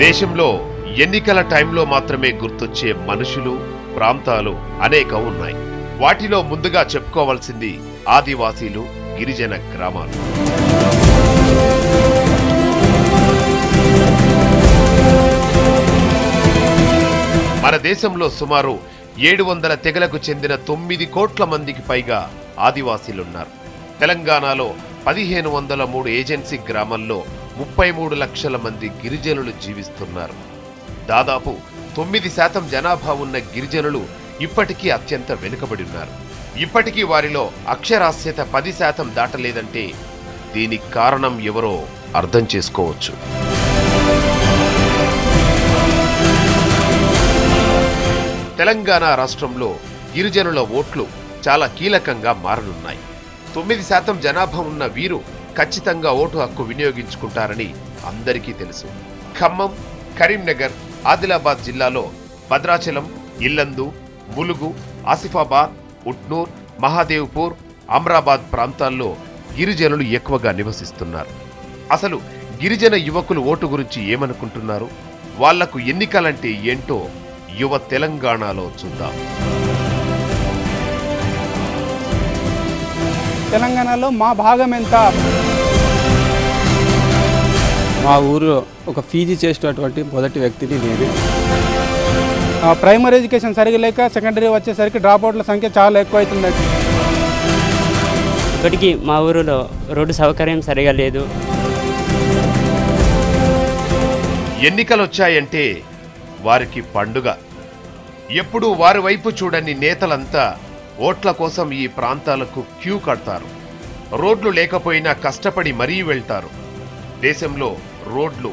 దేశంలో ఎన్నికల టైంలో మాత్రమే గుర్తొచ్చే మనుషులు, ప్రాంతాలు అనేకం ఉన్నాయి. వాటిలో ముందుగా చెప్పుకోవాల్సింది ఆదివాసీలు, గిరిజన గ్రామాలు. మన దేశంలో సుమారు 700 తెగలకు చెందిన 9 కోట్ల మందికి పైగా ఆదివాసీలున్నారు. తెలంగాణలో 1503 ఏజెన్సీ గ్రామాల్లో 33 లక్షల మంది గిరిజనులు జీవిస్తున్నారు. దాదాపు 9% జనాభా ఉన్న గిరిజనులు ఇప్పటికీ అత్యంత వెనుకబడి ఉన్నారు. ఇప్పటికీ వారిలో అక్షరాస్యత 10% దాటలేదంటే దీనికి కారణం ఎవరో అర్థం చేసుకోవచ్చు. తెలంగాణ రాష్ట్రంలో గిరిజనుల ఓట్లు చాలా కీలకంగా మారనున్నాయి. 9% జనాభా ఉన్న వీరు ఖచ్చితంగా ఓటు హక్కు వినియోగించుకుంటారని అందరికీ తెలుసు. ఖమ్మం, కరీంనగర్, ఆదిలాబాద్ జిల్లాలో భద్రాచలం, ఇల్లందు, ములుగు, ఆసిఫాబాద్, ఉట్నూర్, మహాదేవ్పూర్, అమ్రాబాద్ ప్రాంతాల్లో గిరిజనులు ఎక్కువగా నివసిస్తున్నారు. అసలు గిరిజన యువకులు ఓటు గురించి ఏమనుకుంటున్నారు, వాళ్లకు ఎన్నికలంటే ఏంటో యువ తెలంగాణలో చూద్దాం. తెలంగాణలో మా భాగం ఎంత? మా ఊరు ఒక పీజీ చేసేటటువంటి మొదటి వ్యక్తిని నేనే. ప్రైమరీ ఎడ్యుకేషన్ సరిగా లేక సెకండరీ వచ్చేసరికి డ్రాప్అవుట్ల సంఖ్య చాలా ఎక్కువ అవుతుంది. ఇప్పటికీ మా ఊరిలో రోడ్డు సౌకర్యం సరిగా లేదు. ఎన్నికలొచ్చాయంటే వారికి పండుగ. ఎప్పుడూ వారి వైపు చూడని నేతలంతా ఓట్ల కోసం ఈ ప్రాంతాలకు క్యూ కడతారు. రోడ్లు లేకపోయినా కష్టపడి మరీ వెళ్తారు. దేశంలో రోడ్లు,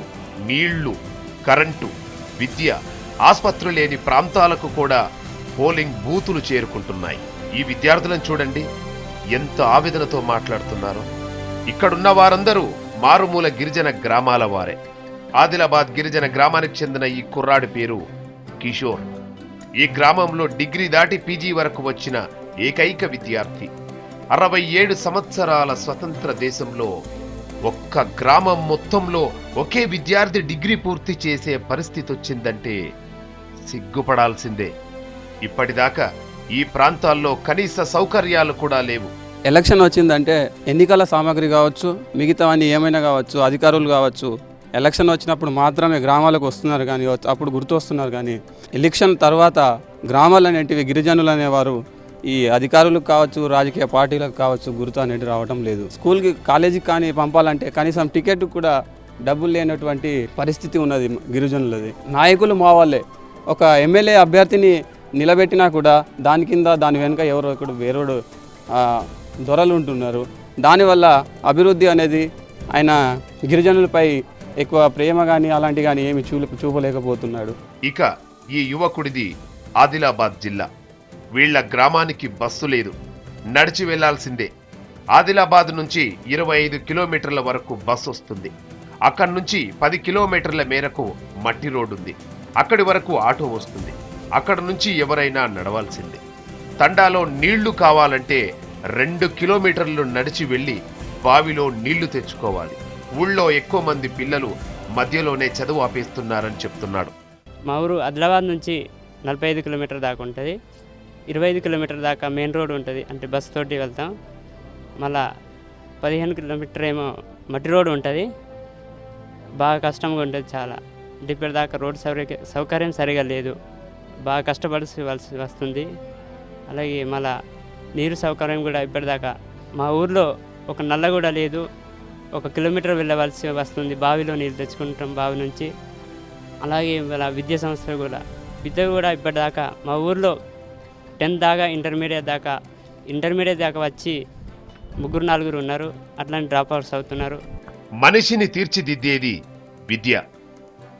నీళ్లు, కరెంటు, విద్య, ఆస్పత్రులు లేని ప్రాంతాలకు కూడా పోలింగ్ బూతులు చేరుకుంటున్నాయి. ఈ విద్యార్థులను చూడండి, ఎంత ఆవేదనతో మాట్లాడుతున్నారో. ఇక్కడున్న వారందరూ మారుమూల గిరిజన గ్రామాల వారే. ఆదిలాబాద్ గిరిజన గ్రామానికి చెందిన ఈ కుర్రాడి పేరు కిషోర్. ఈ గ్రామంలో డిగ్రీ దాటి పీజీ వరకు వచ్చిన ఏకైక విద్యార్థి. 67 సంవత్సరాల స్వతంత్ర దేశంలో ఒక్క గ్రామం మొత్తంలో ఒకే విద్యార్థి డిగ్రీ పూర్తి చేసే పరిస్థితి వచ్చిందంటే సిగ్గుపడాల్సిందే. ఇప్పటిదాకా ఈ ప్రాంతాల్లో కనీస సౌకర్యాలు కూడా లేవు. ఎలక్షన్ వచ్చిందంటే ఎన్నికల సామాగ్రి కావచ్చు, మిగతావన్నీ ఏమైనా కావచ్చు, అధికారులు కావచ్చు, ఎలక్షన్ వచ్చినప్పుడు మాత్రమే గ్రామాలకు వస్తున్నారు, కానీ అప్పుడు గుర్తు వస్తున్నారు. కానీ ఎలక్షన్ తర్వాత గ్రామాలు అనేటివి, గిరిజనులు అనేవారు ఈ అధికారులకు కావచ్చు, రాజకీయ పార్టీలకు కావచ్చు గుర్తు అనేది రావటం లేదు. స్కూల్కి, కాలేజీకి కానీ పంపాలంటే కనీసం టికెట్ కూడా డబ్బులు లేనటువంటి పరిస్థితి ఉన్నది గిరిజనులది. నాయకులు మా వాళ్ళే. ఒక ఎమ్మెల్యే అభ్యర్థిని నిలబెట్టినా కూడా దాని కింద, దాని వెనుక ఎవరో ఒకడు వేరేడు దొరలు ఉంటున్నారు. దానివల్ల అభివృద్ధి అనేది ఆయన గిరిజనులపై ఎక్కువ ప్రేమ కానీ అలాంటి కానీ ఏమి చూపలేకపోతున్నాడు. ఇక ఈ యువకుడిది ఆదిలాబాద్ జిల్లా. వీళ్ల గ్రామానికి బస్సు లేదు, నడిచి వెళ్లాల్సిందే. ఆదిలాబాద్ నుంచి 25 కిలోమీటర్ల వరకు బస్సు వస్తుంది. అక్కడి నుంచి 10 కిలోమీటర్ల మేరకు మట్టి రోడ్డు ఉంది. అక్కడి వరకు ఆటో వస్తుంది. అక్కడి నుంచి ఎవరైనా నడవాల్సిందే. తండాలో నీళ్లు కావాలంటే 2 కిలోమీటర్లు నడిచి వెళ్లి బావిలో నీళ్లు తెచ్చుకోవాలి. ఊళ్ళో ఎక్కువ మంది పిల్లలు మధ్యలోనే చదువు ఆపేస్తున్నారని చెప్తున్నాడు. మా ఊరు ఆదిలాబాద్ నుంచి 45 కిలోమీటర్ దాకా ఉంటుంది. 25 కిలోమీటర్ దాకా మెయిన్ రోడ్ ఉంటుంది, అంటే బస్సు తోటి వెళ్తాం. మళ్ళా 15 కిలోమీటర్ ఏమో మట్టి రోడ్డు ఉంటుంది. బాగా కష్టంగా ఉంటుంది చాలా. ఇప్పటిదాకా రోడ్డు సౌకర్యం సరిగా లేదు, బాగా కష్టపడాల్సి వస్తుంది. అలాగే మళ్ళా నీరు సౌకర్యం కూడా ఇప్పటిదాకా మా ఊర్లో ఒక నల్ల కూడా లేదు. 1 కిలోమీటర్ వెళ్ళవలసి వస్తుంది, బావిలో నీళ్ళు తెచ్చుకుంటాం బావి నుంచి. అలాగే మళ్ళీ విద్యా సంస్థ విద్య కూడా ఇప్పటిదాకా మా ఊర్లో 10th దాకా, ఇంటర్మీడియట్ దాకా వచ్చి 3-4 ఉన్నారు. అట్లాంటి డ్రాప్అవుట్స్ అవుతున్నారు. మనిషిని తీర్చిదిద్దేది విద్య.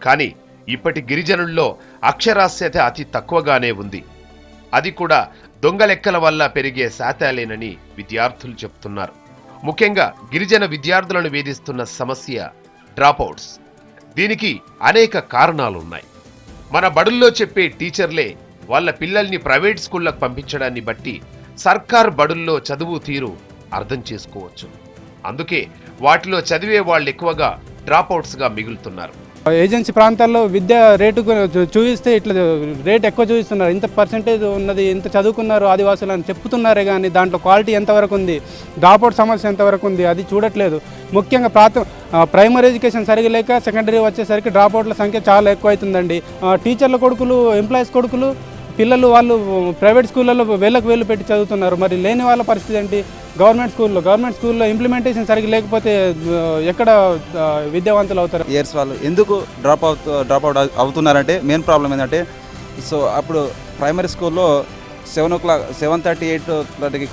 కానీ ఇప్పటి గిరిజనుల్లో అక్షరాస్యత అతి తక్కువగానే ఉంది. అది కూడా దొంగ లెక్కల వల్ల పెరిగే శాతాలేనని విద్యార్థులు చెప్తున్నారు. ముఖ్యంగా గిరిజన విద్యార్థులను వేధిస్తున్న సమస్య డ్రాప్అవుట్స్. దీనికి అనేక కారణాలున్నాయి. మన బడుల్లో చెప్పే టీచర్లే వాళ్ళ పిల్లల్ని ప్రైవేట్ స్కూళ్లకు పంపించడాన్ని బట్టి సర్కార్ బడుల్లో చదువు తీరు అర్థం చేసుకోవచ్చు. అందుకే వాటిలో చదివే వాళ్ళు ఎక్కువగా డ్రాప్అవుట్స్గా మిగులుతున్నారు. ఏజెన్సీ ప్రాంతాల్లో విద్య రేటు చూపిస్తే ఇట్లా రేట్ ఎక్కువ చూపిస్తున్నారు. ఇంత పర్సెంటేజ్ ఉన్నది, ఇంత చదువుకున్నారు ఆదివాసులు అని చెప్తున్నారే కానీ దాంట్లో క్వాలిటీ ఎంతవరకు ఉంది, డ్రాప్అవుట్ సమస్య ఎంతవరకు ఉంది అది చూడట్లేదు. ముఖ్యంగా ప్రైమరీ ఎడ్యుకేషన్ సరిగా లేక సెకండరీ వచ్చేసరికి డ్రాప్అవుట్ల సంఖ్య చాలా ఎక్కువ అవుతుందండి. టీచర్ల కొడుకులు, ఎంప్లాయీస్ కొడుకులు, పిల్లలు వాళ్ళు ప్రైవేట్ స్కూళ్ళలో వేలకు పెట్టి చదువుతున్నారు. మరి లేని వాళ్ళ పరిస్థితి ఏంటి? గవర్నమెంట్ స్కూల్లో ఇంప్లిమెంటేషన్ సరిగ్గా లేకపోతే ఎక్కడ విద్యావంతులు అవుతారు? ఇయర్స్ వాళ్ళు ఎందుకు డ్రాప్ అవుట్ అవుతున్నారంటే మెయిన్ ప్రాబ్లం ఏంటంటే, సో అప్పుడు ప్రైమరీ స్కూల్లో 7:30, 8:30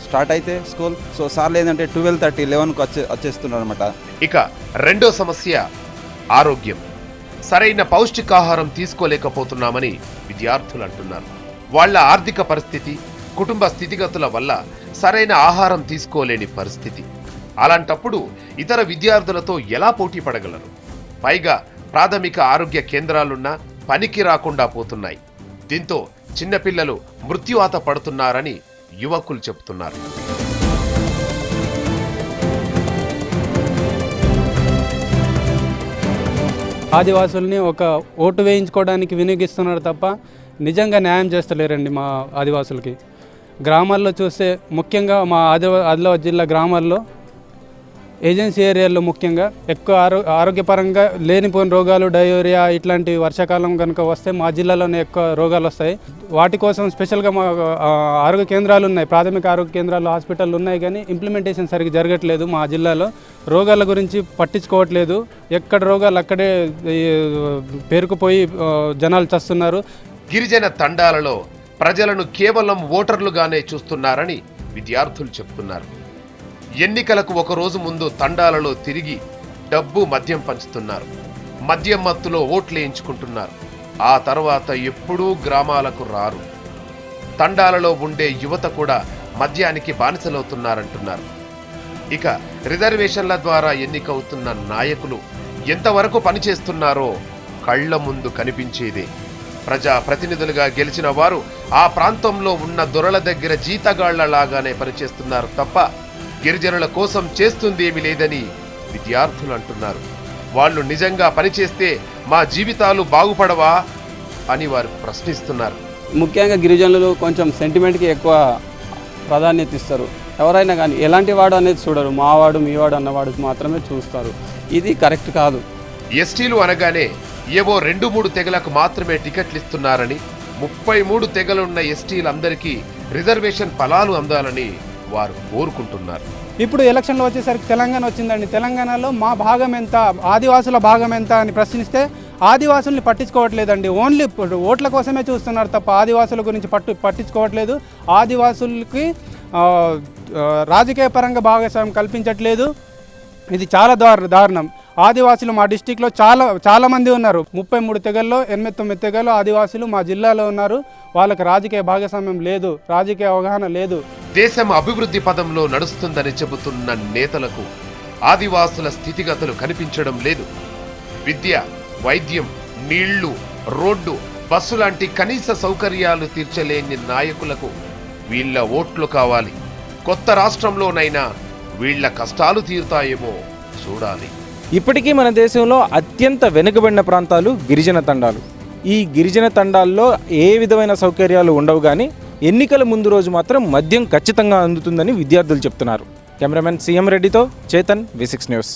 స్టార్ట్ అయితే స్కూల్, సో సార్లు ఏంటంటే 12:30, 11కు వచ్చేస్తున్నారు అనమాట. ఇక రెండో సమస్య ఆరోగ్యం. సరైన పౌష్టికాహారం తీసుకోలేకపోతున్నామని విద్యార్థులు అంటున్నారు. వాళ్ళ ఆర్థిక పరిస్థితి, కుటుంబ స్థితిగతుల వల్ల సరైన ఆహారం తీసుకోలేని పరిస్థితి. అలాంటప్పుడు ఇతర విద్యార్థులతో ఎలా పోటీ పడగలరు? పైగా ప్రాథమిక ఆరోగ్య కేంద్రాలున్నా పనికి రాకుండా పోతున్నాయి. దీంతో చిన్నపిల్లలు మృత్యువాత పడుతున్నారని యువకులు చెబుతున్నారు. ఆదివాసుల్ని ఒక ఓటు వేయించుకోవడానికి వినియోగిస్తున్నారు తప్ప నిజంగా న్యాయం చేస్తలేరండి మా ఆదివాసులకి. గ్రామాల్లో చూస్తే ముఖ్యంగా మా ఆదిలాబాద్ జిల్లా గ్రామాల్లో ఏజెన్సీ ఏరియాల్లో ముఖ్యంగా ఎక్కువ ఆరోగ్యపరంగా లేనిపోయిన రోగాలు, డయోరియా ఇట్లాంటి వర్షాకాలం కనుక వస్తే మా జిల్లాలోనే ఎక్కువ రోగాలు వస్తాయి. వాటి కోసం స్పెషల్గా మా ఆరోగ్య కేంద్రాలు ఉన్నాయి, ప్రాథమిక ఆరోగ్య కేంద్రాలు, హాస్పిటళ్ళు ఉన్నాయి. కానీ ఇంప్లిమెంటేషన్ సరిగ్గా జరగట్లేదు. మా జిల్లాలో రోగాల గురించి పట్టించుకోవట్లేదు. ఎక్కడ రోగాలు అక్కడే పేరుకుపోయి జనాలు చస్తున్నారు. గిరిజన తండాలలో ప్రజలను కేవలం ఓటర్లుగానే చూస్తున్నారని విద్యార్థులు చెప్తున్నారు. ఎన్నికలకు ఒక రోజు ముందు తండాలలో తిరిగి డబ్బు, మద్యం పంచుతున్నారు. మద్యం మత్తులో ఓట్లేయించుకుంటున్నారు. ఆ తర్వాత ఎప్పుడూ గ్రామాలకు రారు. తండాలలో ఉండే యువత కూడా మద్యానికి బానిసలవుతున్నారంటున్నారు. ఇక రిజర్వేషన్ల ద్వారా ఎన్నికవుతున్న నాయకులు ఎంతవరకు పనిచేస్తున్నారో కళ్ల ముందు కనిపించేదే. ప్రజా ప్రతినిధులుగా గెలిచిన వారు ఆ ప్రాంతంలో ఉన్న దొరల దగ్గర జీతగాళ్లలాగానే పనిచేస్తున్నారు తప్ప గిరిజనుల కోసం చేస్తుందేమీ లేదని విద్యార్థులు అంటున్నారు. వాళ్ళు నిజంగా పనిచేస్తే మా జీవితాలు బాగుపడవా అని వారు ప్రశ్నిస్తున్నారు. ముఖ్యంగా గిరిజనులు కొంచెం సెంటిమెంట్కి ఎక్కువ ప్రాధాన్యత ఇస్తారు. ఎవరైనా కానీ ఎలాంటి వాడు అనేది చూడరు. మావాడు, మీవాడు అన్నవాడు మాత్రమే చూస్తారు. ఇది కరెక్ట్ కాదు. ఎస్టీలు అనగానే ఏవో 2-3 తెగలకు మాత్రమే టికెట్లు ఇస్తున్నారని, 33 తెగలున్న ఎస్టీలందరికీ రిజర్వేషన్ ఫలాలు అందాలని వారు కోరుకుంటున్నారు. ఇప్పుడు ఎలక్షన్లు వచ్చేసరికి తెలంగాణ వచ్చిందండి. తెలంగాణలో మా భాగం ఎంత, ఆదివాసుల భాగం ఎంత అని ప్రశ్నిస్తే ఆదివాసుల్ని పట్టించుకోవట్లేదండి. ఓన్లీ ఓట్ల కోసమే చూస్తున్నారు తప్ప ఆదివాసుల గురించి పట్టించుకోవట్లేదు. ఆదివాసులకి రాజకీయ పరంగా భాగస్వామ్యం కల్పించట్లేదు. ఇది చాలా దారుణం. ఆదివాసులు మా డిస్టిక్లో చాలా మంది ఉన్నారు. 33 తెగల్లో 89 తెగలు ఆదివాసులు మా జిల్లాలో ఉన్నారు. వాళ్ళకి రాజకీయ భాగస్వామ్యం లేదు, రాజకీయ అవగాహన లేదు. దేశం అభివృద్ధి పదంలో నడుస్తుందని చెబుతున్న నేతలకు ఆదివాసుల స్థితిగతులు కనిపించడం లేదు. విద్య, వైద్యం, నీళ్లు, రోడ్డు, బస్సు లాంటి కనీస సౌకర్యాలు తీర్చలేని నాయకులకు వీళ్ళ ఓట్లు కావాలి. కొత్త రాష్ట్రంలోనైనా వీళ్ళ కష్టాలు తీరుతాయేమో చూడాలి. ఇప్పటికీ మన దేశంలో అత్యంత వెనుకబడిన ప్రాంతాలు గిరిజన తండాలు. ఈ గిరిజన తండాల్లో ఏ విధమైన సౌకర్యాలు ఉండవు, కానీ ఎన్నికల ముందు రోజు మాత్రం మద్యం ఖచ్చితంగా అందుతుందని విద్యార్థులు చెప్తున్నారు. కెమెరామెన్ సిఎం రెడ్డితో చేతన్, V6 న్యూస్.